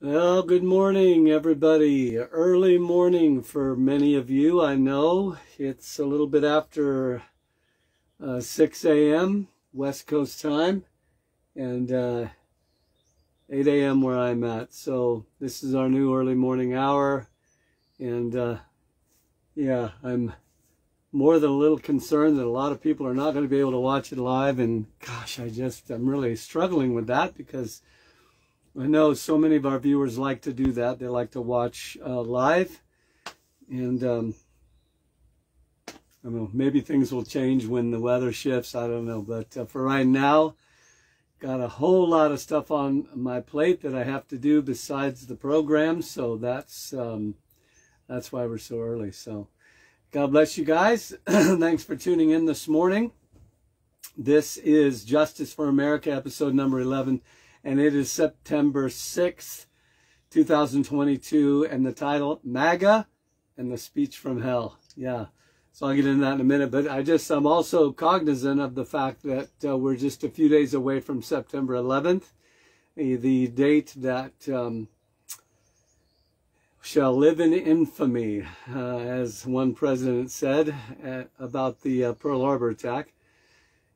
Well, good morning, everybody. Early morning for many of you, I know. It's a little bit after 6 a.m. West Coast time and 8 a.m. where I'm at. So this is our new early morning hour. And yeah, I'm more than a little concerned that a lot of people are not going to be able to watch it live. And gosh, I'm really struggling with that because I know so many of our viewers like to do that. They like to watch live. And I don't know, maybe things will change when the weather shifts. I don't know. But for right now, got a whole lot of stuff on my plate that I have to do besides the program. So that's why we're so early. So God bless you guys. Thanks for tuning in this morning. This is Justice for America, episode number 11. And it is September 6th, 2022, and the title, Maga and the Speech from Hell. Yeah, so I'll get into that in a minute, but I'm also cognizant of the fact that we're just a few days away from September 11th, the date that shall live in infamy, as one president said about the Pearl Harbor attack.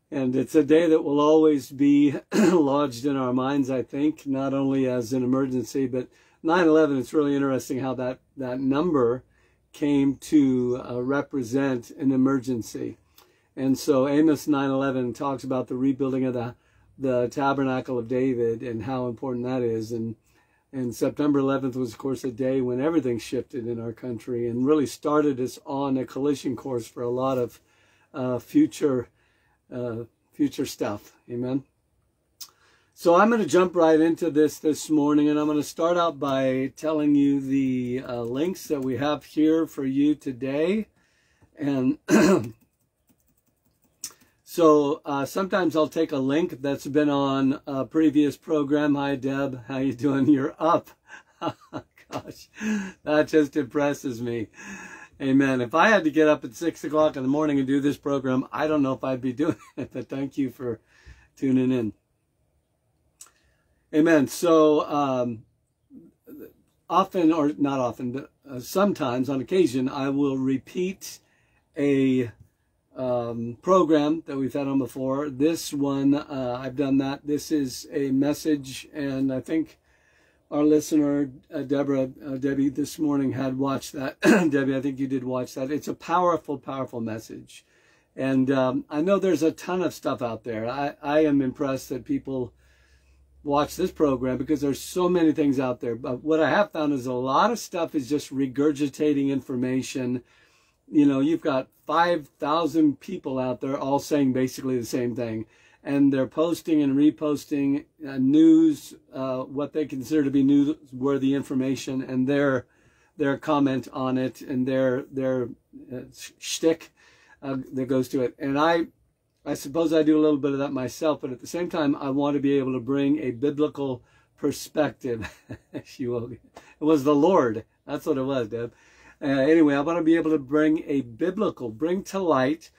And it's a day that will always be lodged in our minds, I think, not only as an emergency, but 9/11, it's really interesting how that number came to represent an emergency. And so Amos 9/11 talks about the rebuilding of the Tabernacle of David and how important that is. And September 11th was, of course, a day when everything shifted in our country and really started us on a collision course for a lot of future stuff. Amen. So I'm going to jump right into this morning, and I'm going to start out by telling you the links that we have here for you today. And so sometimes I'll take a link that's been on a previous program. Hi, Deb. How you doing? You're up. Gosh, that just impresses me. Amen. If I had to get up at 6 o'clock in the morning and do this program, I don't know if I'd be doing it, but thank you for tuning in. Amen. So often, or not often, but sometimes, on occasion, I will repeat a program that we've had on before. This one, I've done that. This is a message, and I think our listener, Debbie, this morning had watched that. Debbie, I think you did watch that. It's a powerful, powerful message. And I know there's a ton of stuff out there. I am impressed that people watch this program because there's so many things out there. But what I have found is a lot of stuff is just regurgitating information. You know, you've got 5,000 people out there all saying basically the same thing. And they're posting and reposting news, what they consider to be newsworthy information, and their comment on it and their shtick that goes to it. And I suppose I do a little bit of that myself, but at the same time, I want to be able to bring a biblical perspective. It was the Lord. That's what it was, Deb. Anyway, I want to be able to bring to light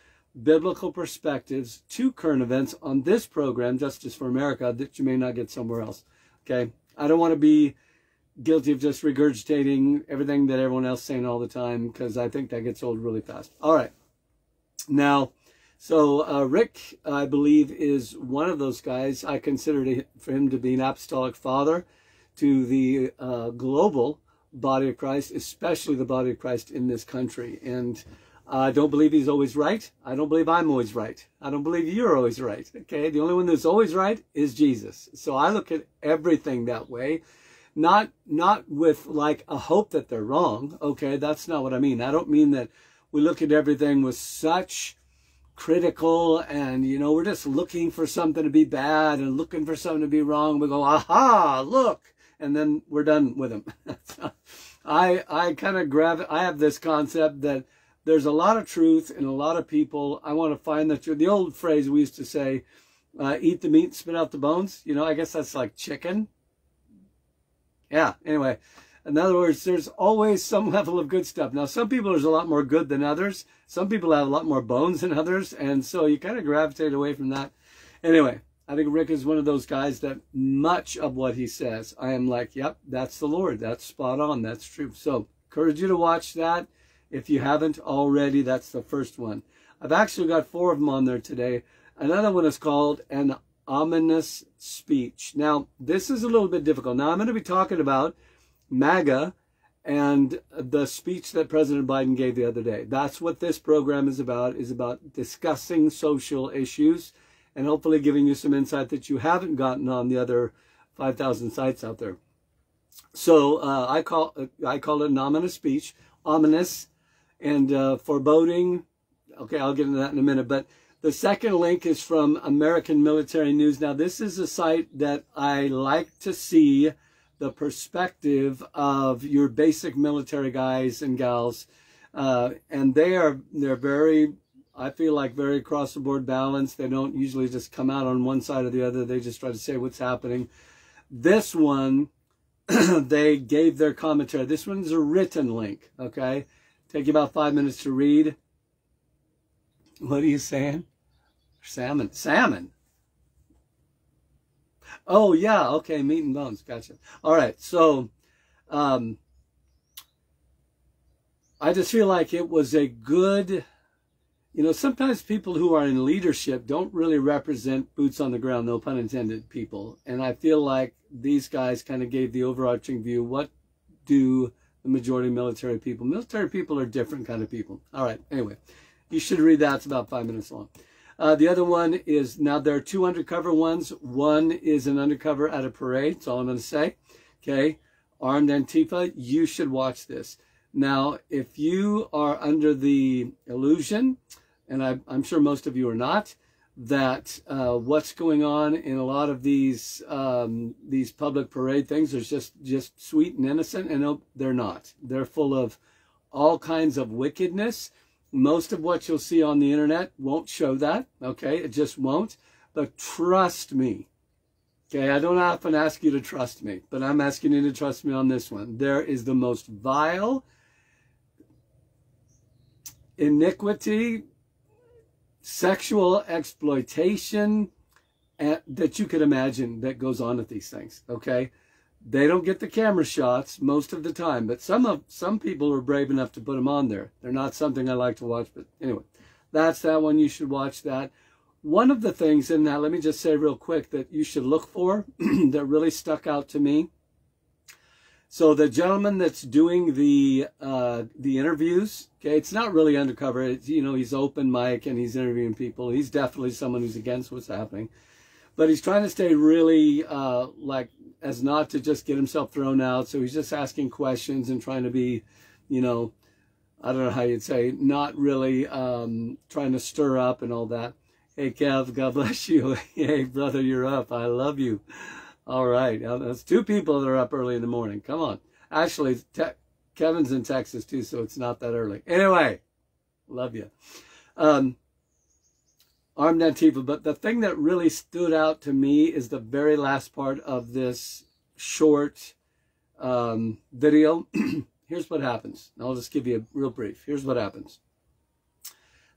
biblical perspectives to current events on this program, Justice for America, that you may not get somewhere else. Okay? I don't want to be guilty of just regurgitating everything that everyone else is saying all the time, because I think that gets old really fast. All right. Now, so Rick, I believe, is one of those guys. I consider for him to be an apostolic father to the global body of Christ, especially the body of Christ in this country. And I don't believe he's always right. I don't believe I'm always right. I don't believe you're always right. Okay? The only one that's always right is Jesus. So I look at everything that way. Not with like a hope that they're wrong. Okay? That's not what I mean. I don't mean that we look at everything with such critical and, you know, we're just looking for something to be bad and looking for something to be wrong. We go, aha, look. And then we're done with them. I kind of I have this concept that there's a lot of truth in a lot of people. I want to find the truth. The old phrase we used to say, eat the meat, spit out the bones. You know, I guess that's like chicken. Yeah, anyway. In other words, there's always some level of good stuff. Now, some people there's a lot more good than others. Some people have a lot more bones than others. And so you kind of gravitate away from that. Anyway, I think Rick is one of those guys that much of what he says, I am like, yep, that's the Lord. That's spot on. That's true. So encourage you to watch that. If you haven't already, that's the first one. I've actually got 4 of them on there today. Another one is called An Ominous Speech. Now, this is a little bit difficult. Now, I'm going to be talking about Maga and the speech that President Biden gave the other day. That's what this program is about discussing social issues and hopefully giving you some insight that you haven't gotten on the other 5,000 sites out there. So I call it an ominous speech, ominous and foreboding. Okay, I'll get into that in a minute. But the second link is from American Military News. Now, this is a site that I like to see the perspective of your basic military guys and gals. And they're very, I feel like, very across the board balanced. They don't usually just come out on one side or the other. They just try to say what's happening. This one, they gave their commentary. This one's a written link, okay? Take you about 5 minutes to read. What are you saying? Salmon. Salmon. Oh, yeah. Okay. Meat and bones. Gotcha. All right. So, I just feel like it was a good, sometimes people who are in leadership don't really represent boots on the ground, no pun intended, people. And I feel like these guys kind of gave the overarching view. What do the majority of military people? Military people are different kind of people. All right. Anyway, you should read that. It's about 5 minutes long. The other one is, now there are 2 undercover ones. One is an undercover at a parade. That's all I'm going to say. Okay. Armed Antifa. You should watch this. Now, if you are under the illusion, and I'm sure most of you are not, that what's going on in a lot of these public parade things is just sweet and innocent, and no, they're not. They're full of all kinds of wickedness. Most of what you'll see on the internet won't show that, okay? It just won't. But trust me, okay? I don't often ask you to trust me, but I'm asking you to trust me on this one. There is the most vile iniquity, sexual exploitation that you could imagine that goes on at these things, okay? They don't get the camera shots most of the time, but some people are brave enough to put them on there. They're not something I like to watch, but anyway, that's that one. You should watch that. One of the things in that, let me just say real quick, that you should look for that really stuck out to me. So the gentleman that's doing the interviews, okay, it's not really undercover. It's, he's open mic and he's interviewing people. He's definitely someone who's against what's happening, but he's trying to stay really as not to just get himself thrown out. So he's just asking questions and trying to be, I don't know how you'd say, not really trying to stir up and all that. Hey, Kev, God bless you. Hey, brother, you're up. I love you. All right. That's 2 people that are up early in the morning. Come on. Actually, Kevin's in Texas, too, so it's not that early. Anyway, love you. Armed Antifa. But the thing that really stood out to me is the very last part of this short video. Here's what happens. I'll just give you a real brief. Here's what happens.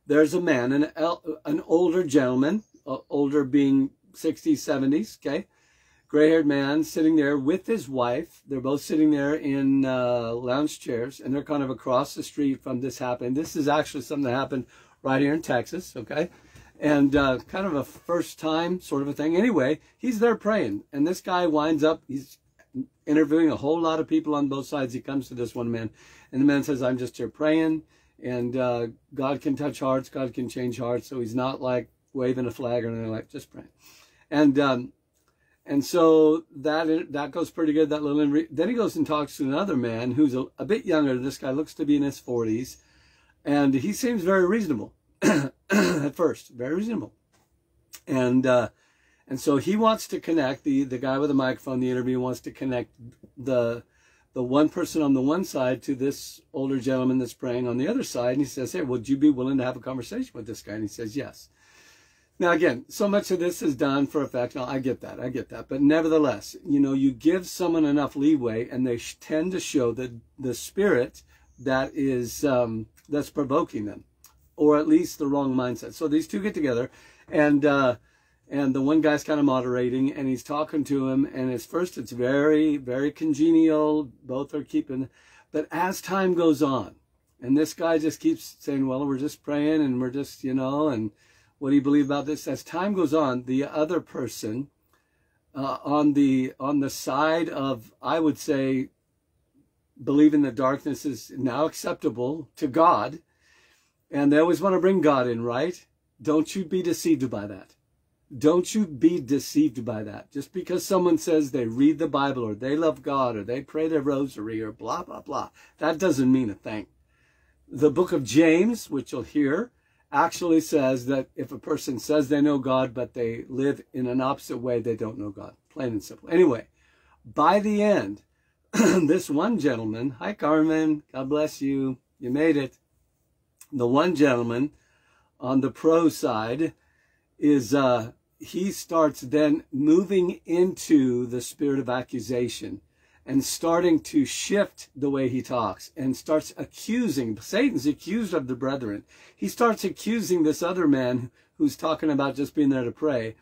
There's a man, an older gentleman, older being 60s, 70s, okay? Gray-haired man sitting there with his wife. They're both sitting there in lounge chairs, and they're kind of across the street from this happening. This is actually something that happened right here in Texas, okay? And kind of a first time sort of a thing. Anyway, he's there praying, and this guy winds up, he's interviewing a whole lot of people on both sides. He comes to this one man, and the man says, I'm just here praying, and God can touch hearts, God can change hearts. So he's not like waving a flag or anything, like just praying. And so that goes pretty good, that little interview. Then he goes and talks to another man who's a bit younger. This guy looks to be in his 40s, and he seems very reasonable at first, very reasonable. And so he wants to connect, the guy with the microphone, the interview wants to connect the one person on the one side to this older gentleman that's praying on the other side. And he says, hey, would you be willing to have a conversation with this guy? And he says, yes. Now, again, so much of this is done for effect. Now, I get that. But nevertheless, you give someone enough leeway, and they tend to show the spirit that is that's provoking them, or at least the wrong mindset. So these two get together, and And the one guy's kind of moderating, and he's talking to him, and at first it's very, very congenial. Both are keeping, but as time goes on, and this guy just keeps saying, well, we're just praying, and we're just, and what do you believe about this? As time goes on, the other person on the side of, I would say, believing that darkness is now acceptable to God, and they always want to bring God in, right? Don't you be deceived by that. Don't you be deceived by that. Just because someone says they read the Bible or they love God or they pray their rosary or blah, blah, blah, that doesn't mean a thing. The book of James, which you'll hear, actually says that if a person says they know God but they live in an opposite way, they don't know God. Plain and simple. Anyway, by the end, this one gentleman, hi Carmen, God bless you, you made it. The one gentleman on the pro side is, he starts then moving into the spirit of accusation and starting to shift the way he talks and starts accusing. Satan's accused of the brethren. He starts accusing this other man who's talking about just being there to pray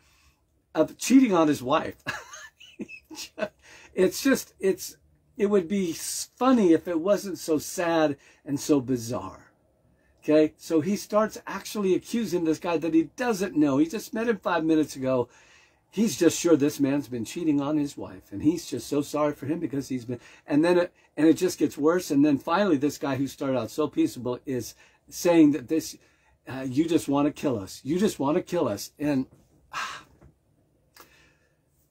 of cheating on his wife. It would be funny if it wasn't so sad and so bizarre. Okay, so he starts actually accusing this guy that he doesn't know. He just met him 5 minutes ago. He's just sure this man's been cheating on his wife, and he's just so sorry for him because he's been. And then it just gets worse. And then finally, this guy who started out so peaceable is saying that this, you just want to kill us. You just want to kill us. And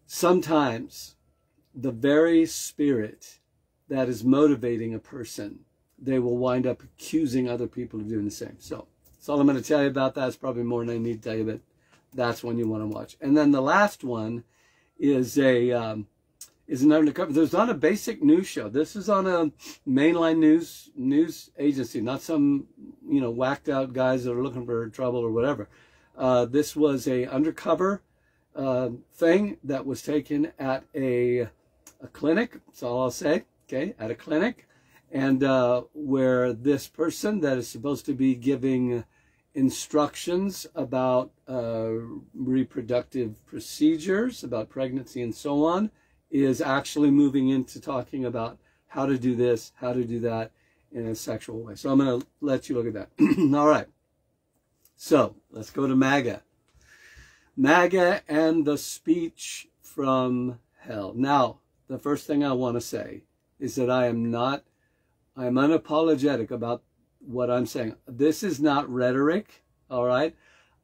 sometimes the very spirit that is motivating a person, they will wind up accusing other people of doing the same. So that's all I'm going to tell you about that. It's probably more than I need to tell you, but that's one you want to watch. And then the last one is an undercover. There's not a basic news show. This is on a mainline news agency, not some whacked out guys that are looking for trouble or whatever. This was a undercover thing that was taken at a clinic. That's all I'll say. Okay, at a clinic. And where this person that is supposed to be giving instructions about reproductive procedures, about pregnancy and so on, is actually moving into talking about how to do this, how to do that in a sexual way. So I'm going to let you look at that. All right. So let's go to Maga. Maga and the speech from hell. Now, the first thing I want to say is that I'm unapologetic about what I'm saying. This is not rhetoric, all right?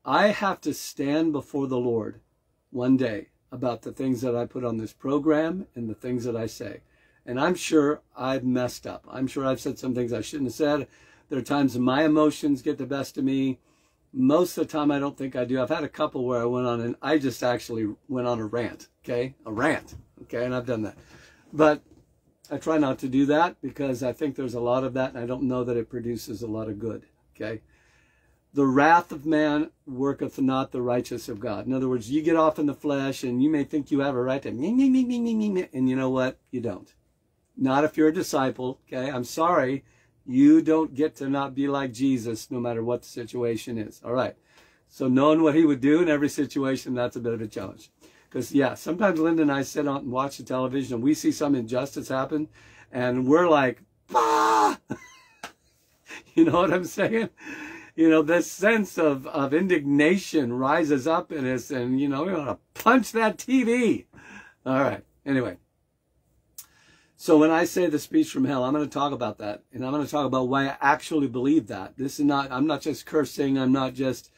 I have to stand before the Lord one day about the things that I put on this program and the things that I say. And I'm sure I've messed up. I'm sure I've said some things I shouldn't have said. There are times my emotions get the best of me. Most of the time, I don't think I do. I've had a couple where I went on and I just actually went on a rant, okay? A rant, okay? And I've done that. But I try not to do that because I think there's a lot of that and I don't know that it produces a lot of good, okay? The wrath of man worketh not the righteousness of God. In other words, you get off in the flesh and you may think you have a right to and you know what? You don't. Not if you're a disciple, okay? I'm sorry. You don't get to not be like Jesus no matter what the situation is, all right? So knowing what he would do in every situation, that's a bit of a challenge. Because, yeah, sometimes Linda and I sit on and watch the television and we see some injustice happen and we're like, bah! You know what I'm saying? This sense of indignation rises up in us and, we want to punch that TV. All right. Anyway. So when I say the speech from hell, I'm going to talk about that. And I'm going to talk about why I actually believe that. I'm not just cursing. I'm not just,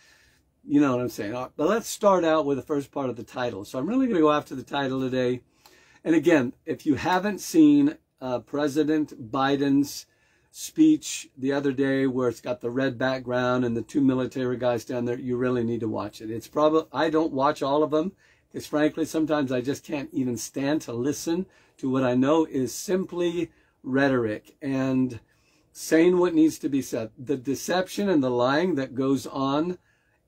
you know what I'm saying. But let's start out with the first part of the title. So I'm really going to go after the title today. And again, if you haven't seen President Biden's speech the other day where it's got the red background and the two military guys down there, you really need to watch it. It's probably, I don't watch all of them because frankly, sometimes I just can't even stand to listen to what I know is simply rhetoric and saying what needs to be said. The deception and the lying that goes on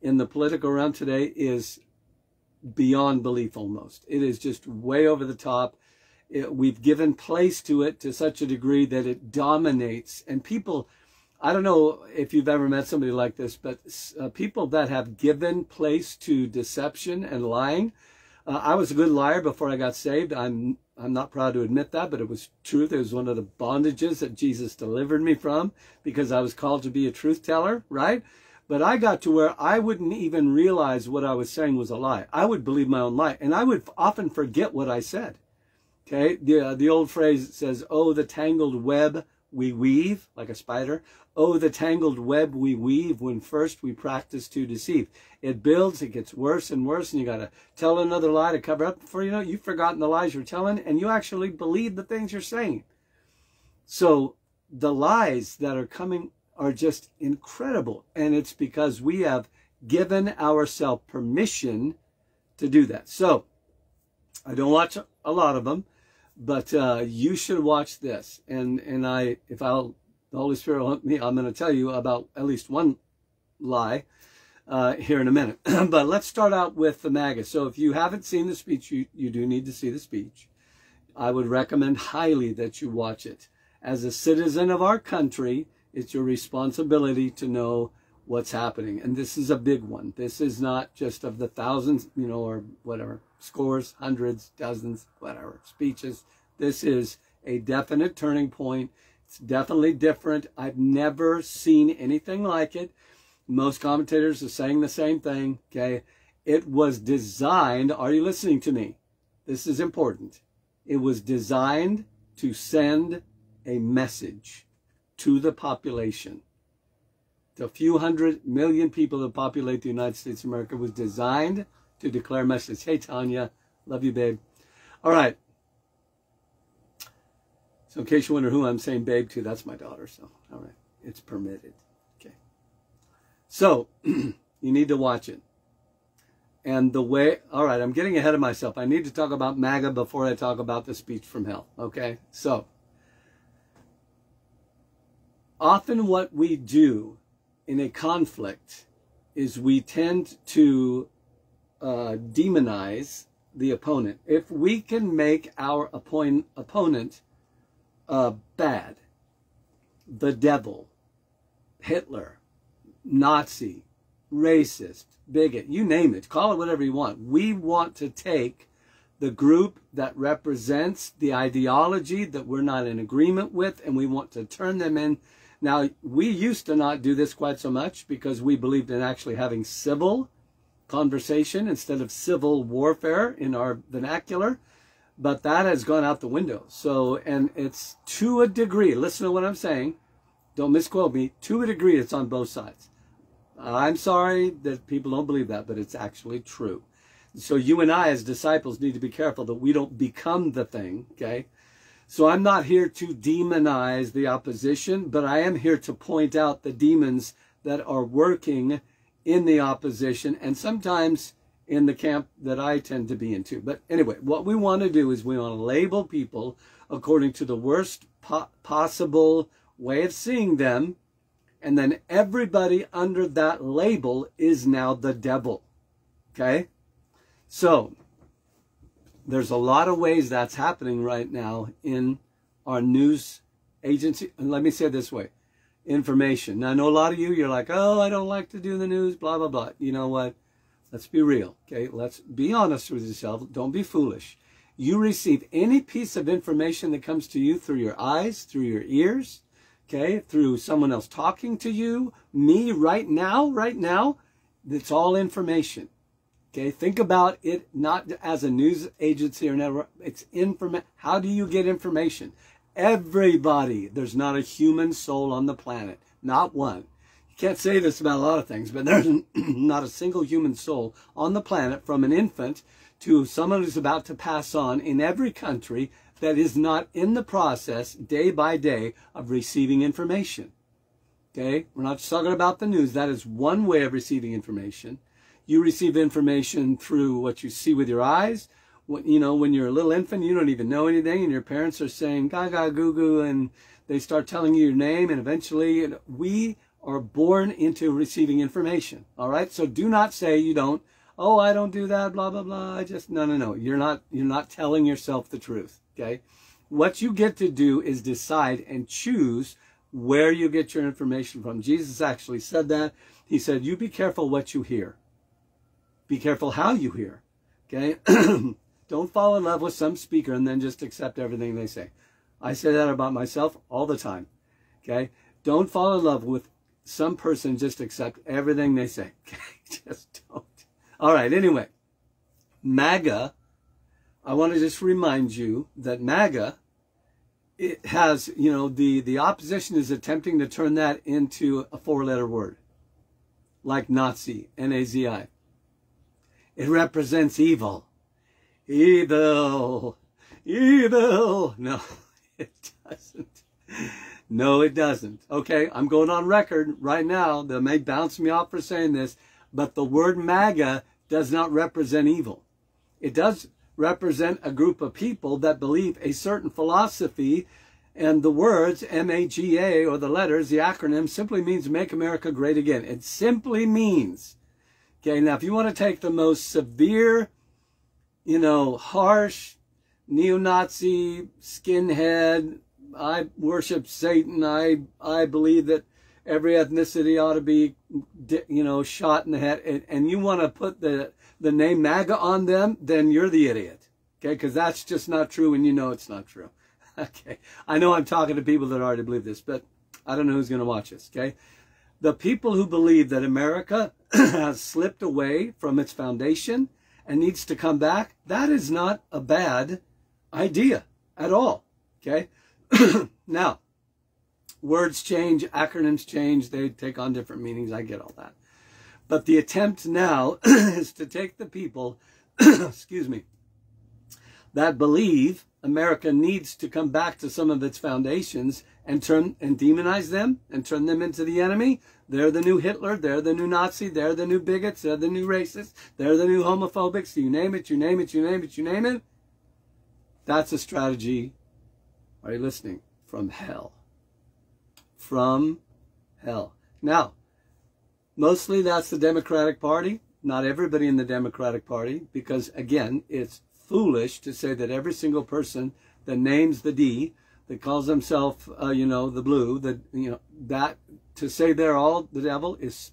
in the political realm today is beyond belief almost. It is just way over the top. We've given place to it to such a degree that it dominates. And people, I don't know if you've ever met somebody like this, but people that have given place to deception and lying. I was a good liar before I got saved. I'm not proud to admit that, but it was truth. It was one of the bondages that Jesus delivered me from because I was called to be a truth teller, right? But I got to where I wouldn't even realize what I was saying was a lie. I would believe my own lie, and I would often forget what I said. Okay, the old phrase says, "Oh, the tangled web we weave," like a spider. "Oh, the tangled web we weave when first we practice to deceive." It builds, it gets worse and worse, and you got to tell another lie to cover up. Before you know it, you've forgotten the lies you're telling, and you actually believe the things you're saying. So the lies that are coming are just incredible, and it's because we have given ourselves permission to do that. So I don't watch a lot of them, but you should watch this. And if the Holy Spirit will help me, I'm going to tell you about at least one lie here in a minute. But let's start out with the Maga. So if you haven't seen the speech, you do need to see the speech. I would recommend highly that you watch it. As a citizen of our country, it's your responsibility to know what's happening. And this is a big one. This is not just of the thousands, or whatever, scores, hundreds, dozens, whatever, speeches. This is a definite turning point. It's definitely different. I've never seen anything like it. Most commentators are saying the same thing, okay? It was designed, are you listening to me? This is important. It was designed to send a message to the population. The few 100 million people that populate the United States of America was designed to declare a message. Hey, Tanya, love you, babe. All right. So in case you wonder who I'm saying babe to, that's my daughter. So, all right, it's permitted. Okay. So you need to watch it. And the way, all right, I'm getting ahead of myself. I need to talk about Maga before I talk about the speech from hell. Okay. So often what we do in a conflict is we tend to demonize the opponent. If we can make our opponent bad, the devil, Hitler, Nazi, racist, bigot, you name it, call it whatever you want. We want to take the group that represents the ideology that we're not in agreement with, and we want to turn them in. Now, we used to not do this quite so much because we believed in actually having civil conversation instead of civil warfare in our vernacular, but that has gone out the window. So, and it's to a degree, listen to what I'm saying, don't misquote me, to a degree it's on both sides. I'm sorry that people don't believe that, but it's actually true. So you and I as disciples need to be careful that we don't become the thing, okay? So I'm not here to demonize the opposition, but I am here to point out the demons that are working in the opposition and sometimes in the camp that I tend to be into. But anyway, what we want to do is we want to label people according to the worst possible way of seeing them, and then everybody under that label is now the devil, okay? So there's a lot of ways that's happening right now in our news agency. And let me say it this way, information. Now, I know a lot of you, you're like, oh, I don't like to do the news, blah, blah, blah. You know what? Let's be real, okay? Let's be honest with yourself. Don't be foolish. You receive any piece of information that comes to you through your eyes, through your ears, okay? Through someone else talking to you, me right now, it's all information. Okay, think about it not as a news agency or network. It's information. How do you get information? Everybody. There's not a human soul on the planet. Not one. You can't say this about a lot of things, but there's not a single human soul on the planet, from an infant to someone who's about to pass on, in every country that is not in the process day by day of receiving information. Okay, we're not just talking about the news. That is one way of receiving information. You receive information through what you see with your eyes. When you're a little infant, you don't even know anything, and your parents are saying gaga goo goo, and they start telling you your name, and eventually we are born into receiving information. All right, so do not say you don't. Oh, I don't do that, blah blah blah. No. You're not telling yourself the truth. Okay, what you get to do is decide and choose where you get your information from. Jesus actually said that. He said, you be careful what you hear. Be careful how you hear. Okay? Don't fall in love with some speaker and then just accept everything they say. I say that about myself all the time. Okay? Don't fall in love with some person, just accept everything they say. Okay? Just don't. All right, anyway. Maga, I want to just remind you that Maga, it has, you know, the opposition is attempting to turn that into a four-letter word, like Nazi, N-A-Z-I. It represents evil. Evil. Evil. No, it doesn't. No, it doesn't. Okay, I'm going on record right now. They may bounce me off for saying this, but the word MAGA does not represent evil. It does represent a group of people that believe a certain philosophy, and the words M-A-G-A, or the letters, the acronym, simply means Make America Great Again. It simply means, okay, now if you want to take the most severe, you know, harsh, neo-Nazi, skinhead, I worship Satan, I believe that every ethnicity ought to be, you know, shot in the head, and you want to put the name MAGA on them, then you're the idiot. Okay, because that's just not true, and you know it's not true. Okay, I know I'm talking to people that already believe this, but I don't know who's going to watch this, okay? The people who believe that America has slipped away from its foundation and needs to come back, that is not a bad idea at all, okay? Now, words change, acronyms change, they take on different meanings, I get all that. But the attempt now is to take the people, excuse me, that believe America needs to come back to some of its foundations and demonize them and turn them into the enemy. They're the new Hitler, they're the new Nazi, they're the new bigots, they're the new racists, they're the new homophobics, you name it, you name it, you name it, you name it. That's a strategy, are you listening? From hell. From hell. Now, mostly that's the Democratic Party. Not everybody in the Democratic Party, because again, it's foolish to say that every single person that names the D, that calls himself, you know, the blue, that, you know, that to say they're all the devil is,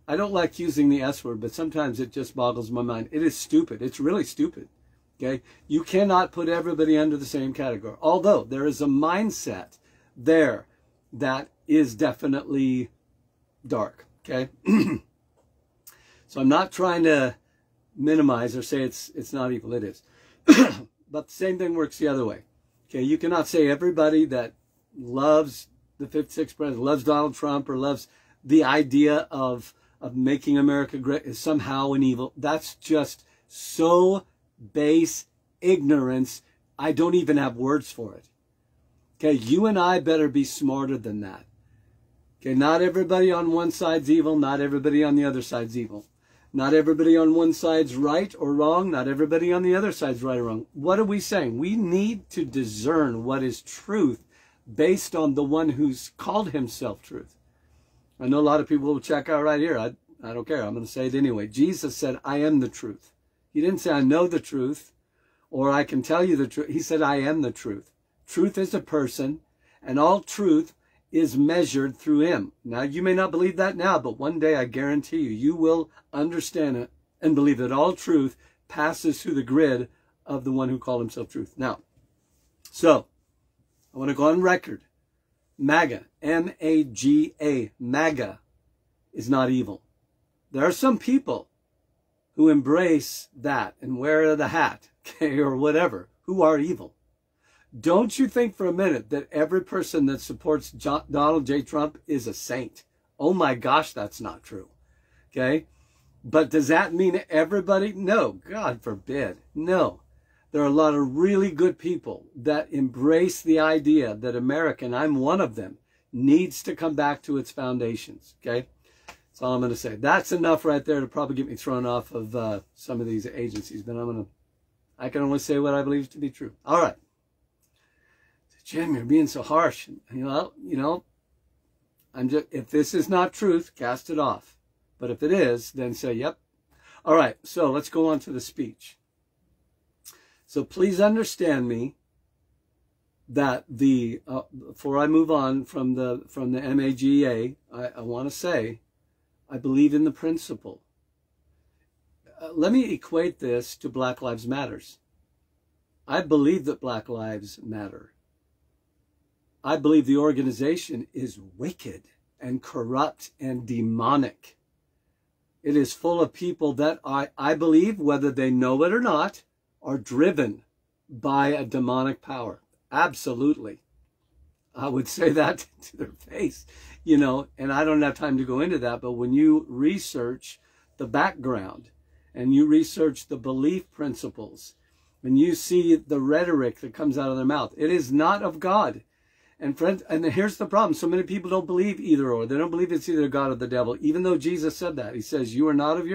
I don't like using the S word, but sometimes it just boggles my mind. It is stupid. It's really stupid. Okay, you cannot put everybody under the same category. Although there is a mindset there that is definitely dark. Okay, so I'm not trying to minimize or say it's not evil. It is. But the same thing works the other way. Okay, you cannot say everybody that loves the 56th president, loves Donald Trump, or loves the idea of making America great is somehow an evil. That's just so base ignorance. I don't even have words for it. Okay, you and I better be smarter than that. Okay, not everybody on one side's evil, not everybody on the other side's evil. Not everybody on one side's right or wrong, not everybody on the other side's right or wrong. What are we saying? We need to discern what is truth based on the one who's called himself truth. I know a lot of people will check out right here. I don't care. I'm going to say it anyway. Jesus said, I am the truth. He didn't say, I know the truth, or I can tell you the truth. He said, I am the truth. Truth is a person, and all truth is measured through him. Now, you may not believe that now, but one day I guarantee you, you will understand it and believe that all truth passes through the grid of the one who called himself truth. Now, so, I want to go on record. MAGA, M-A-G-A, MAGA is not evil. There are some people who embrace that and wear the hat, okay, or whatever, who are evil. Don't you think for a minute that every person that supports Donald J. Trump is a saint? Oh my gosh, that's not true, okay? But does that mean everybody? No, God forbid, no. There are a lot of really good people that embrace the idea that America, and I'm one of them, needs to come back to its foundations, okay? That's all I'm going to say. That's enough right there to probably get me thrown off of some of these agencies. But I can only say what I believe to be true. All right. Jim, you're being so harsh. If this is not truth, cast it off. But if it is, then say, yep. All right. So let's go on to the speech. So please understand me that the before I move on from the MAGA, I want to say I believe in the principle. Let me equate this to Black Lives Matters. I believe that Black Lives matter. I believe the organization is wicked and corrupt and demonic. It is full of people that I believe, whether they know it or not, are driven by a demonic power. Absolutely. I would say that to their face, you know, and I don't have time to go into that, but when you research the background and you research the belief principles and you see the rhetoric that comes out of their mouth, it is not of God. And friends, and here's the problem. So many people don't believe either or. They don't believe it's either God or the devil, even though Jesus said that. He says, you are not of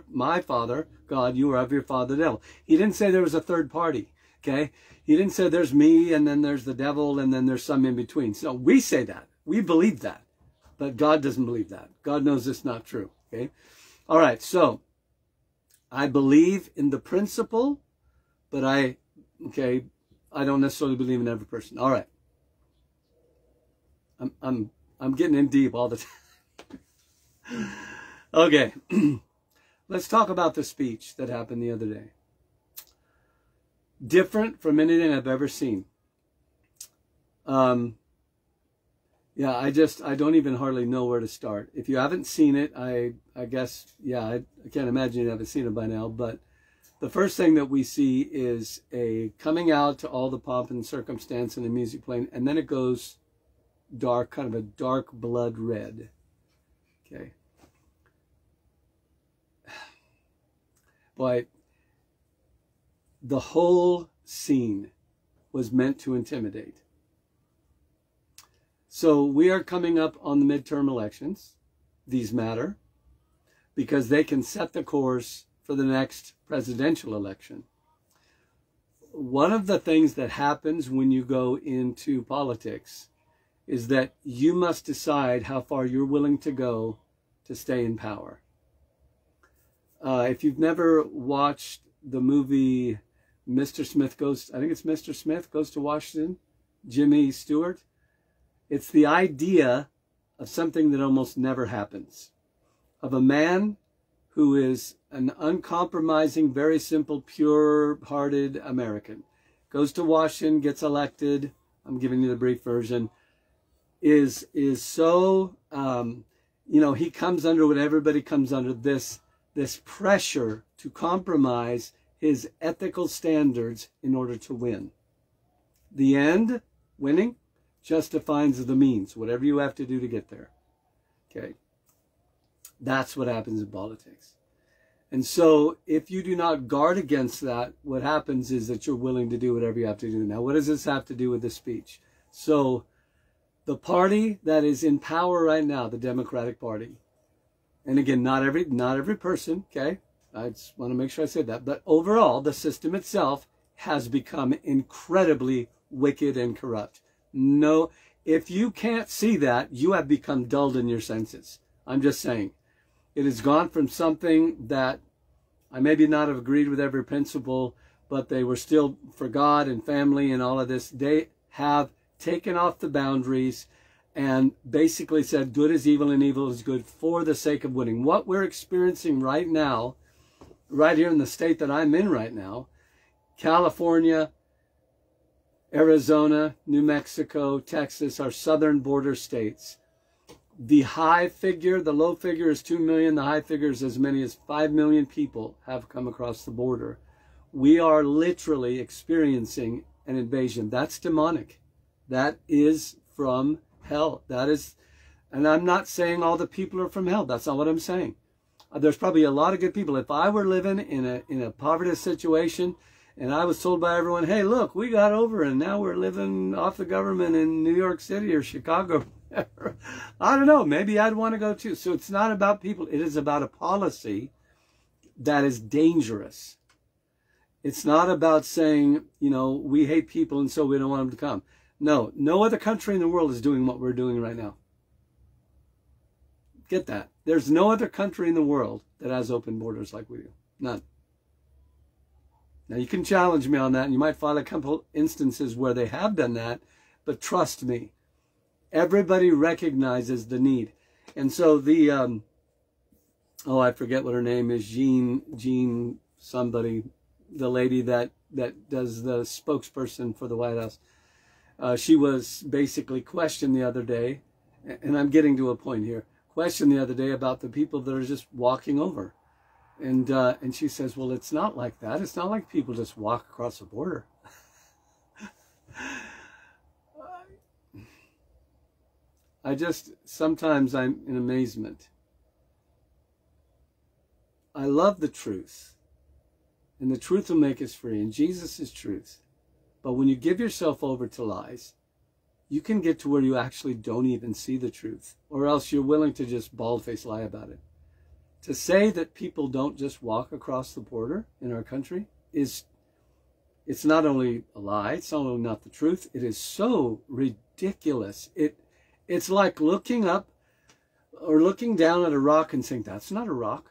my father, God, you are of your father, the devil. He didn't say there was a third party, okay? He didn't say there's me and then there's the devil and then there's some in between. So we say that. We believe that. But God doesn't believe that. God knows it's not true, okay? All right, so I believe in the principle, but I don't necessarily believe in every person. All right. I'm getting in deep all the time. Okay. Let's talk about the speech that happened the other day. Different from anything I've ever seen. Yeah, I don't even hardly know where to start. If you haven't seen it, I guess, yeah, I can't imagine you haven't seen it by now, but the first thing that we see is a coming out to all the pomp and circumstance and the music playing, and then it goes dark, kind of a dark blood red. Okay. Boy, the whole scene was meant to intimidate. So we are coming up on the midterm elections. These matter because they can set the course for the next presidential election. One of the things that happens when you go into politics is that you must decide how far you're willing to go to stay in power. If you've never watched the movie Mr. Smith Goes, I think it's Mr. Smith Goes to Washington, Jimmy Stewart, it's the idea of something that almost never happens, of a man who is an uncompromising, very simple, pure-hearted American, goes to Washington, gets elected, I'm giving you the brief version, is so, you know, he comes under what everybody comes under, this pressure to compromise his ethical standards in order to win. The end, winning, justifies the means, whatever you have to do to get there. Okay. That's what happens in politics. And so if you do not guard against that, what happens is that you're willing to do whatever you have to do. Now, what does this have to do with the speech? So the party that is in power right now, the Democratic Party, and again, not every person, okay? I just want to make sure I said that. But overall, the system itself has become incredibly wicked and corrupt. No, if you can't see that, you have become dulled in your senses. I'm just saying. It has gone from something that I maybe not have agreed with every principle, but they were still for God and family and all of this. They have taken off the boundaries and basically said good is evil and evil is good for the sake of winning. What we're experiencing right now, right here in the state that I'm in right now, California, Arizona, New Mexico, Texas, our southern border states. The high figure, the low figure is 2 million. The high figure is as many as 5 million people have come across the border. We are literally experiencing an invasion. That's demonic. That is from hell. That is, and I'm not saying all the people are from hell. That's not what I'm saying. There's probably a lot of good people. If I were living in a poverty situation and I was told by everyone, hey, look, we got over and now we're living off the government in New York City or Chicago, I don't know, maybe I'd want to go too. So it's not about people. It is about a policy that is dangerous. It's not about saying, you know, we hate people and so we don't want them to come. No, no other country in the world is doing what we're doing right now. Get that. There's no other country in the world that has open borders like we do. None. Now, you can challenge me on that, and you might find a couple instances where they have done that, but trust me, everybody recognizes the need. And so the, oh, I forget what her name is, Jean somebody, the lady that does the spokesperson for the White House. She was basically questioned the other day, and I'm getting to a point here, questioned the other day about the people that are just walking over. And she says, well, it's not like that. It's not like people just walk across the border. Sometimes I'm in amazement. I love the truth, and the truth will make us free, and Jesus is truth. But when you give yourself over to lies, you can get to where you actually don't even see the truth, or else you're willing to just bald-faced lie about it. To say that people don't just walk across the border in our country it's not only a lie, it's not only not the truth, it is so ridiculous. It's like looking up or looking down at a rock and saying, that's not a rock.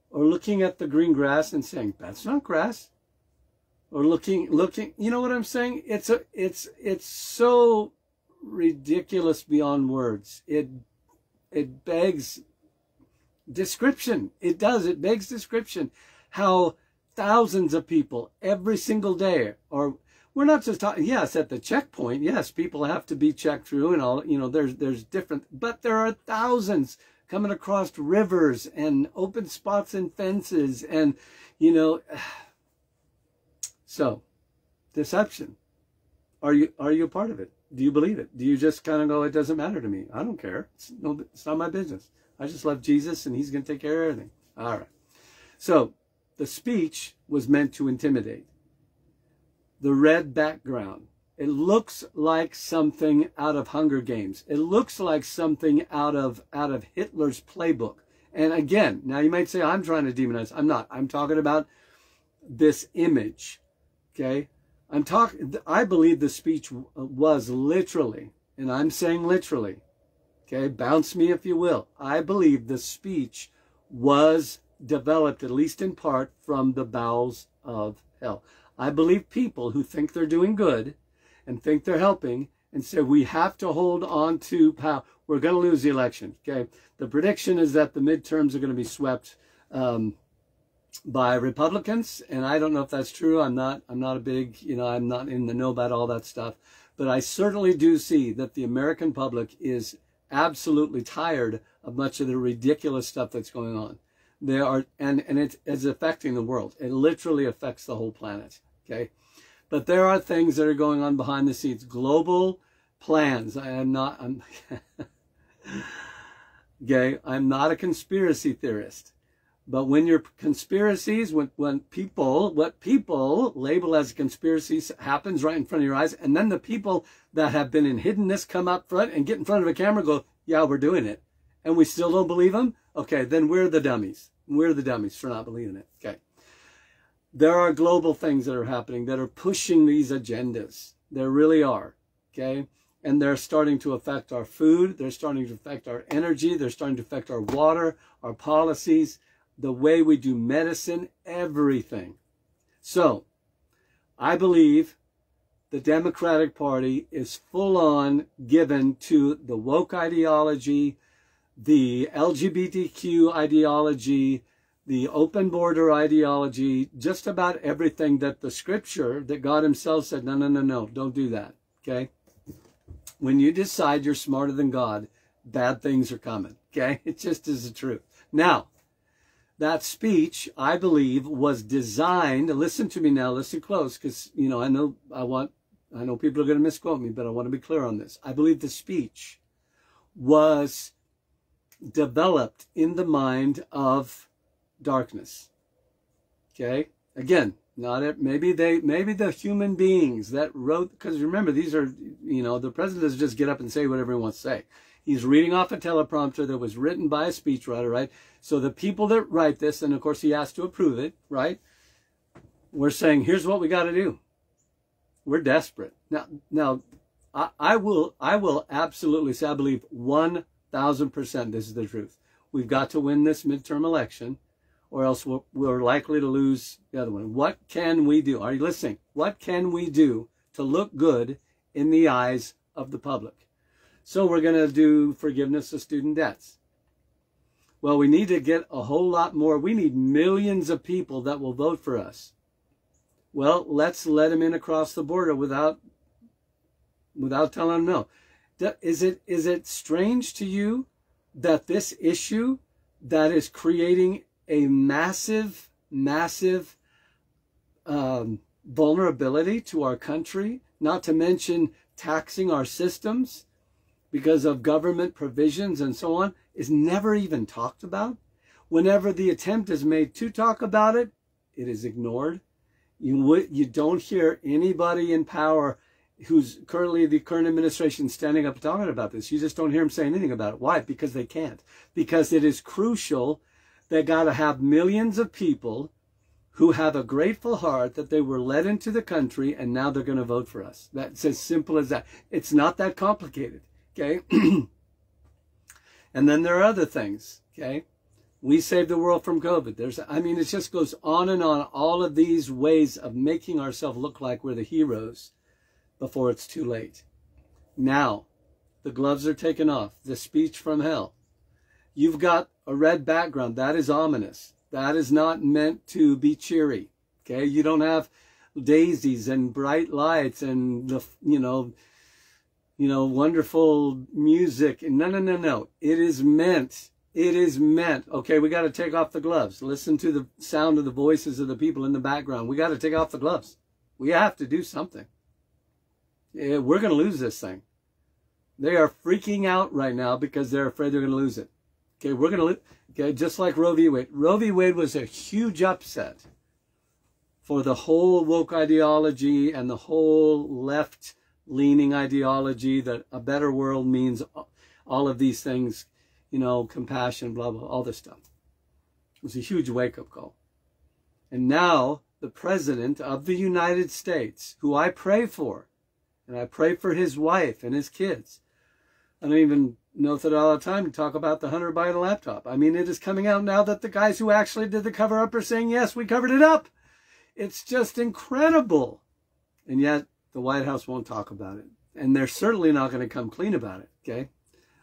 Or looking at the green grass and saying, that's not grass. Or looking, you know what I'm saying? It's so ridiculous beyond words. It begs description. It does. It begs description. How thousands of people every single day are, we're not just talking, yes, at the checkpoint, yes, people have to be checked through and all, you know, there's different, but there are thousands coming across rivers and open spots and fences and, you know, so deception. Are you a part of it? Do you believe it? Do you just kind of go, it doesn't matter to me? I don't care. It's not my business. I just love Jesus and he's going to take care of everything. All right. So the speech was meant to intimidate. The red background. It looks like something out of Hunger Games. It looks like something out of Hitler's playbook. And again, now you might say, I'm trying to demonize. I'm not. I'm talking about this image. Okay? I believe the speech was literally, and I'm saying literally, okay, bounce me if you will. I believe the speech was developed, at least in part, from the bowels of hell. I believe people who think they're doing good and think they're helping and say we have to hold on to power. We're going to lose the election. Okay, the prediction is that the midterms are going to be swept by Republicans, and I don't know if that's true. I'm not a big, you know, I'm not in the know about all that stuff, but I certainly do see that the American public is absolutely tired of much of the ridiculous stuff that's going on. There are, and it is affecting the world. It literally affects the whole planet. Okay, but there are things that are going on behind the scenes. Global plans. I'm not a conspiracy theorist. But when your conspiracies, when people, what people label as conspiracies happens right in front of your eyes, and then the people that have been in hiddenness come up front and get in front of a camera and go, yeah, we're doing it. And we still don't believe them? Okay, then we're the dummies. We're the dummies for not believing it. Okay. There are global things that are happening that are pushing these agendas. There really are. Okay. And they're starting to affect our food. They're starting to affect our energy. They're starting to affect our water, our policies, the way we do medicine, everything. So, I believe the Democratic Party is full on given to the woke ideology, the LGBTQ ideology, the open border ideology, just about everything that the scripture, that God himself said, no, don't do that, okay? When you decide you're smarter than God, bad things are coming, okay? It just is the truth. Now, that speech, I believe, was designed, listen to me now, listen close, because, you know, I know people are going to misquote me, but I want to be clear on this. I believe the speech was developed in the mind of darkness. Okay? Again, maybe the human beings that wrote, because remember, these are, you know, the president doesn't just get up and say whatever he wants to say. He's reading off a teleprompter that was written by a speechwriter, right? So the people that write this, and of course he has to approve it, right? We're saying, here's what we got to do. We're desperate. Now, I will absolutely say, I believe 1,000% this is the truth. We've got to win this midterm election. or else we're likely to lose the other one. What can we do? Are you listening? What can we do to look good in the eyes of the public? So we're going to do forgiveness of student debts. Well, we need to get a whole lot more. We need millions of people that will vote for us. Well, let's let them in across the border without telling them no. Is it strange to you that this issue that is creating a massive vulnerability to our country, not to mention taxing our systems because of government provisions and so on, is never even talked about? Whenever the attempt is made to talk about it, it is ignored. You don't hear anybody in power who's currently the current administration standing up and talking about this. You just don't hear them say anything about it. Why? Because they can't. Because it is crucial. They got to have millions of people who have a grateful heart that they were led into the country and now they're going to vote for us. That's as simple as that. It's not that complicated. Okay. And then there are other things. Okay. We saved the world from COVID. It just goes on and on. All of these ways of making ourselves look like we're the heroes before it's too late. Now, the gloves are taken off. The speech from hell. You've got a red background. That is ominous. That is not meant to be cheery. Okay? You don't have daisies and bright lights and the, wonderful music. No. It is meant. Okay, we got to take off the gloves. Listen to the sound of the voices of the people in the background. We got to take off the gloves. We have to do something. Yeah, we're going to lose this thing. They are freaking out right now because they're afraid they're going to lose it. Okay, we're going to lose. Okay, just like Roe v. Wade. Roe v. Wade was a huge upset for the whole woke ideology and the whole left-leaning ideology that a better world means all of these things, compassion, blah, blah, all this stuff. It was a huge wake-up call. And now the President of the United States, who I pray for, and I pray for his wife and his kids. I don't even know that all the time to talk about the Hunter Biden laptop. It is coming out now that the guys who actually did the cover-up are saying, yes, we covered it up. It's just incredible. And yet the White House won't talk about it. And they're certainly not going to come clean about it, okay?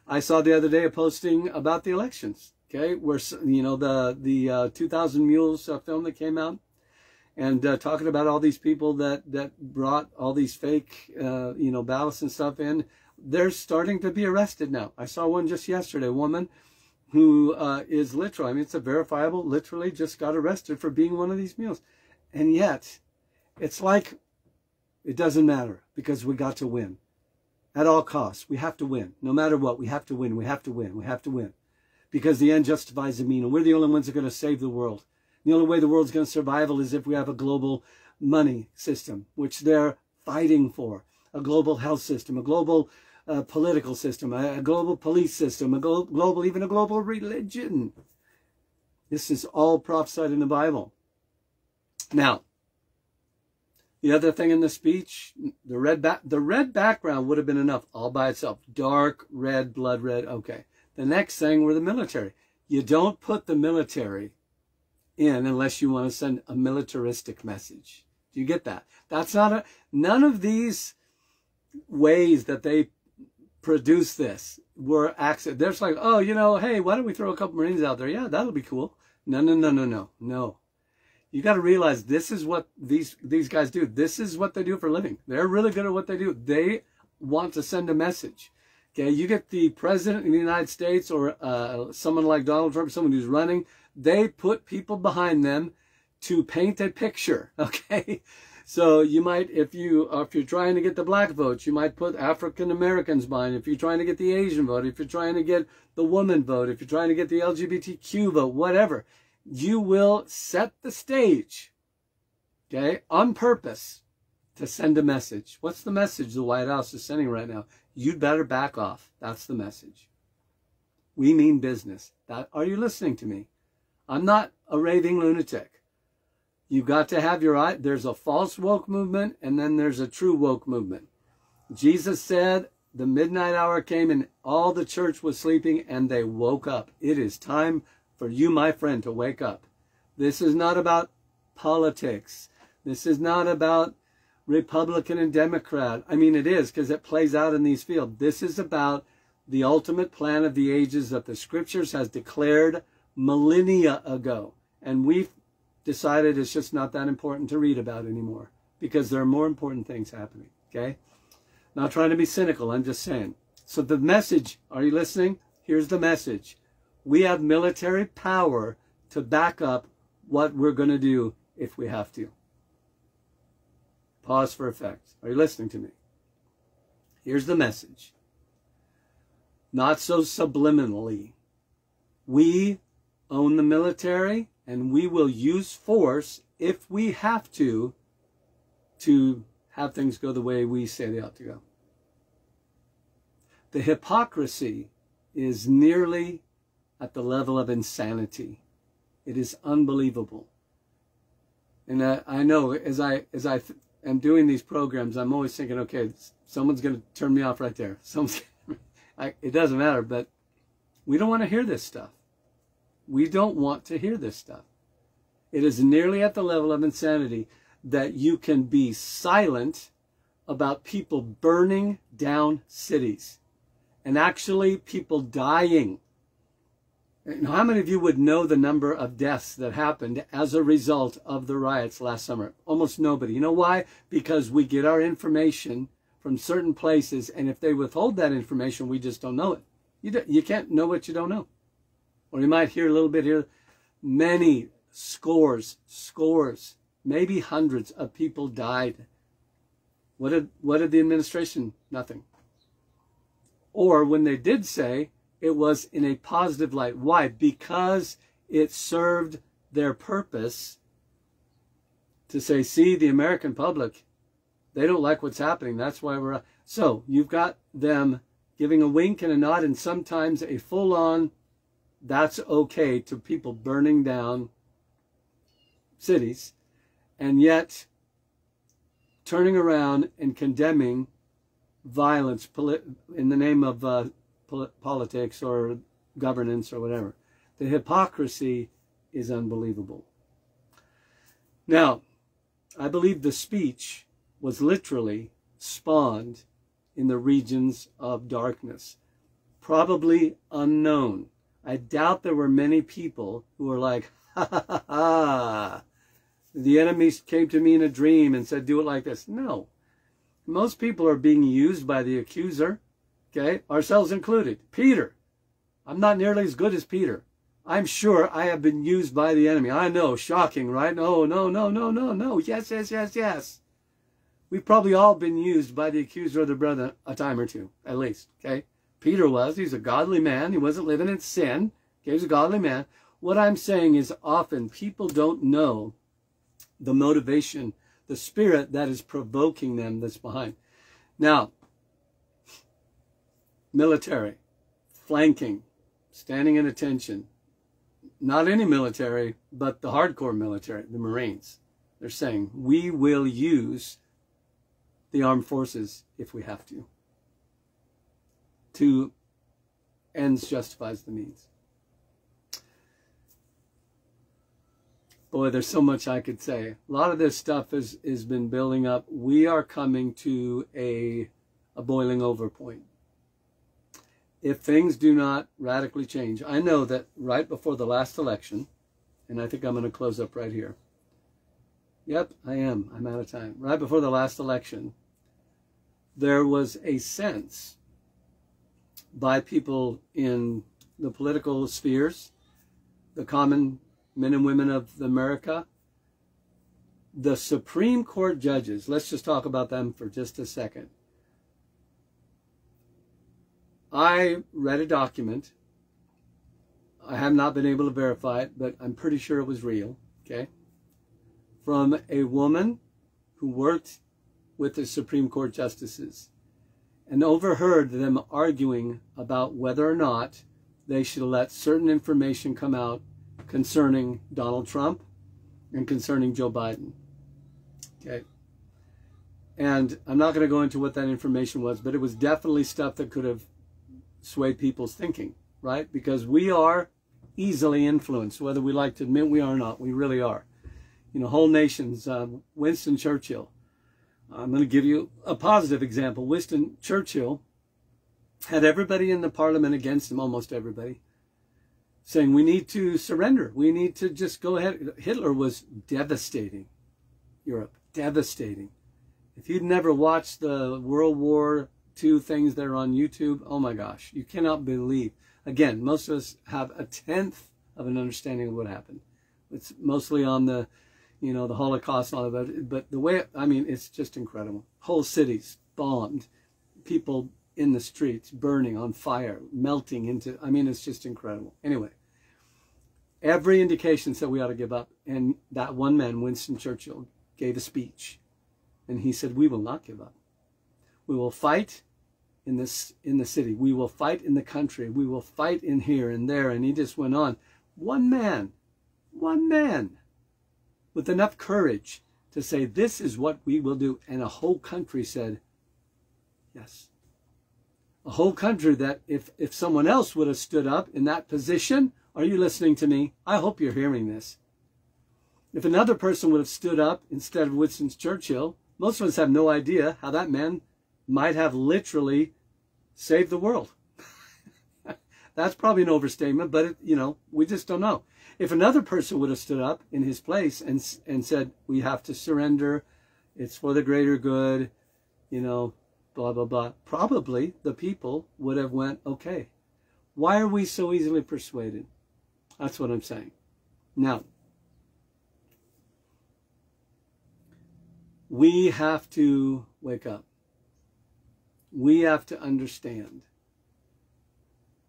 I saw the other day a posting about the elections, okay? Where, the 2,000 Mules film that came out. And talking about all these people that brought all these fake, ballots and stuff in, they're starting to be arrested now. I saw one just yesterday, a woman who is literally, it's a verifiable, literally just got arrested for being one of these mules. And yet, it's like, it doesn't matter because we got to win. At all costs, we have to win. No matter what, we have to win, we have to win, we have to win. Because the end justifies the mean, and we're the only ones that are going to save the world. The only way the world's going to survive is if we have a global money system, which they're fighting for. A global health system, a global political system, a global police system, even a global religion. This is all prophesied in the Bible. Now, the other thing in the speech, the red background would have been enough all by itself. Dark red, blood red, okay. The next thing were the military. You don't put the military in unless you want to send a militaristic message. Do you get that? That's not none of these ways that they produce this were accident. There's like, oh, hey, why don't we throw a couple Marines out there? Yeah, that'll be cool. No. You got to realize this is what these guys do. This is what they do for a living. They're really good at what they do. They want to send a message. Okay, you get the president of the United States or someone like Donald Trump, someone who's running, they put people behind them to paint a picture, okay? So you might, if you're trying to get the black votes, you might put African Americans behind. If you're trying to get the Asian vote, if you're trying to get the woman vote, if you're trying to get the LGBTQ vote, whatever, you will set the stage, okay, on purpose to send a message. What's the message the White House is sending right now? You'd better back off. That's the message. We mean business. Are you listening to me? I'm not a raving lunatic. You've got to have your eye. There's a false woke movement, and then there's a true woke movement. Jesus said the midnight hour came, and all the church was sleeping, and they woke up. It is time for you, my friend, to wake up. This is not about politics. This is not about Republican and Democrat. I mean, it is, because it plays out in these fields. This is about the ultimate plan of the ages that the Scriptures has declared millennia ago. And we've decided it's just not that important to read about anymore, because there are more important things happening, okay? Not trying to be cynical, I'm just saying. So the message, are you listening? Here's the message. We have military power to back up what we're going to do if we have to. Pause for effect. Are you listening to me? Here's the message. Not so subliminally. We own the military, and we will use force if we have to have things go the way we say they ought to go. The hypocrisy is nearly at the level of insanity. It is unbelievable. And I know as I am doing these programs, I'm always thinking, okay, someone's going to turn me off right there. It doesn't matter, but we don't want to hear this stuff. We don't want to hear this stuff. It is nearly at the level of insanity that you can be silent about people burning down cities and actually people dying. Now, how many of you would know the number of deaths that happened as a result of the riots last summer? Almost nobody. You know why? Because we get our information from certain places, and if they withhold that information, we just don't know it. You can't know what you don't know. Or you might hear a little bit here. Many scores, maybe hundreds of people died. What did the administration? Nothing. Or when they did say, it was in a positive light. Why? Because it served their purpose to say, see, the American public, they don't like what's happening. That's why we're... So you've got them giving a wink and a nod, and sometimes a full-on, that's okay, to people burning down cities, and yet turning around and condemning violence in the name of politics or governance or whatever. The hypocrisy is unbelievable. Now, I believe the speech was literally spawned in the regions of darkness, probably unknown. I doubt there were many people who were like, ha ha ha ha, the enemy came to me in a dream and said, do it like this. No. Most people are being used by the accuser, okay, ourselves included. Peter, I'm not nearly as good as Peter. I'm sure I have been used by the enemy. I know, shocking, right? No. Yes. We've probably all been used by the accuser of the brethren a time or two, at least, okay? Peter was. He's a godly man. He wasn't living in sin. Okay, he's a godly man. What I'm saying is often people don't know the motivation, the spirit that is provoking them that's behind. Now, military, flanking, standing at attention. Not any military, but the hardcore military, the Marines. They're saying, we will use the armed forces if we have to. To ends justifies the means. Boy, there's so much I could say. A lot of this stuff has been building up. We are coming to a boiling over point. If things do not radically change, I know that right before the last election, and I think I'm going to close up right here. Yep, I am. I'm out of time. Right before the last election, there was a sense by people in the political spheres, the common men and women of America, the Supreme Court judges, let's just talk about them for just a second. I read a document. I have not been able to verify it, but I'm pretty sure it was real, okay? From a woman who worked with the Supreme Court justices and overheard them arguing about whether or not they should let certain information come out concerning Donald Trump and concerning Joe Biden. Okay. And I'm not going to go into what that information was, but it was definitely stuff that could have swayed people's thinking, right? Because we are easily influenced, whether we like to admit we are or not. We really are. You know, whole nations. Winston Churchill. I'm going to give you a positive example. Winston Churchill had everybody in the parliament against him, almost everybody, saying we need to surrender. We need to just go ahead. Hitler was devastating Europe, devastating. If you'd never watched the World War II things that are on YouTube, oh my gosh, you cannot believe. Again, most of us have a tenth of an understanding of what happened. It's mostly on the, you know, the Holocaust and all of that. But the way, I mean, it's just incredible. Whole cities bombed, people in the streets, burning on fire, melting into, I mean, it's just incredible. Anyway, every indication said we ought to give up. And that one man, Winston Churchill, gave a speech. And he said, we will not give up. We will fight in the city. We will fight in the country. We will fight in here and there. And he just went on. One man with enough courage to say, this is what we will do. And a whole country said, yes. A whole country that if someone else would have stood up in that position, are you listening to me? I hope you're hearing this. If another person would have stood up instead of Winston Churchill, most of us have no idea how that man might have literally saved the world. That's probably an overstatement, but you know, we just don't know. If another person would have stood up in his place and said, we have to surrender, it's for the greater good, you know, blah, blah, blah, probably the people would have went, okay. Why are we so easily persuaded? That's what I'm saying. Now, we have to wake up. We have to understand.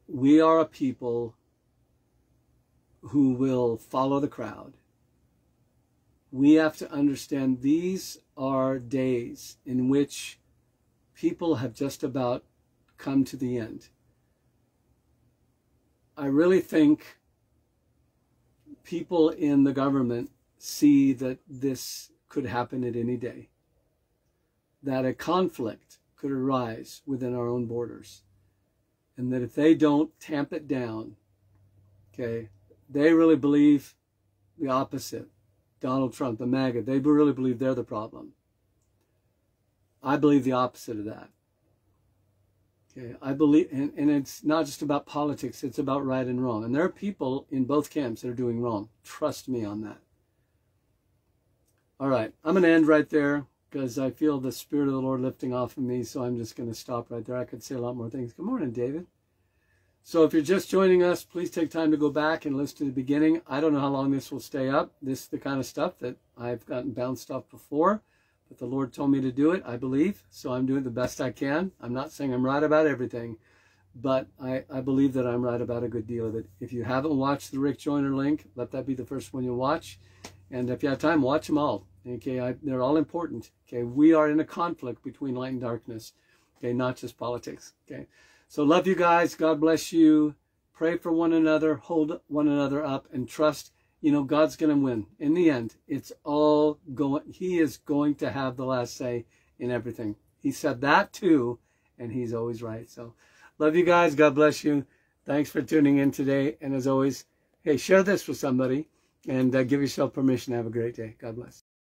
We are a people who will follow the crowd. We have to understand these are days in which people have just about come to the end. I really think people in the government see that this could happen at any day, that a conflict could arise within our own borders, and that if they don't tamp it down, okay, they really believe the opposite. Donald Trump, the Maga, they really believe they're the problem. I believe the opposite of that. Okay, I believe, and it's not just about politics, it's about right and wrong. And there are people in both camps that are doing wrong. Trust me on that. All right, I'm going to end right there because I feel the Spirit of the Lord lifting off of me, so I'm just going to stop right there. I could say a lot more things. Good morning, David. So if you're just joining us, please take time to go back and listen to the beginning. I don't know how long this will stay up. This is the kind of stuff that I've gotten bounced off before, but the Lord told me to do it, I believe, so I'm doing the best I can. I'm not saying I'm right about everything, but I believe that I'm right about a good deal of it. If you haven't watched the Rick Joyner link, let that be the first one you watch. And if you have time, watch them all. Okay, they're all important. Okay, we are in a conflict between light and darkness. Okay, not just politics. Okay, so love you guys. God bless you. Pray for one another. Hold one another up and trust. You know, God's going to win. In the end, it's all going. He is going to have the last say in everything. He said that too, and he's always right. So love you guys. God bless you. Thanks for tuning in today. And as always, hey, share this with somebody and give yourself permission to have a great day. God bless.